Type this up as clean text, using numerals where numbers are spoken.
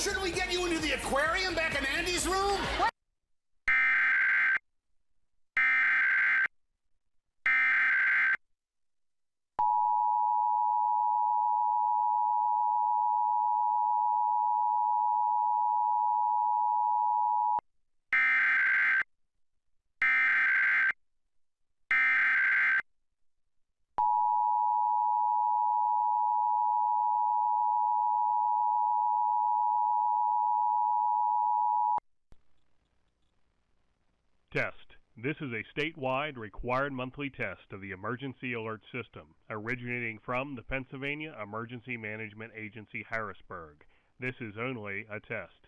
Shouldn't we get you into the aquarium back in Andy's room? What? Test. This is a statewide required monthly test of the Emergency Alert System, originating from the Pennsylvania Emergency Management Agency, Harrisburg. This is only a test.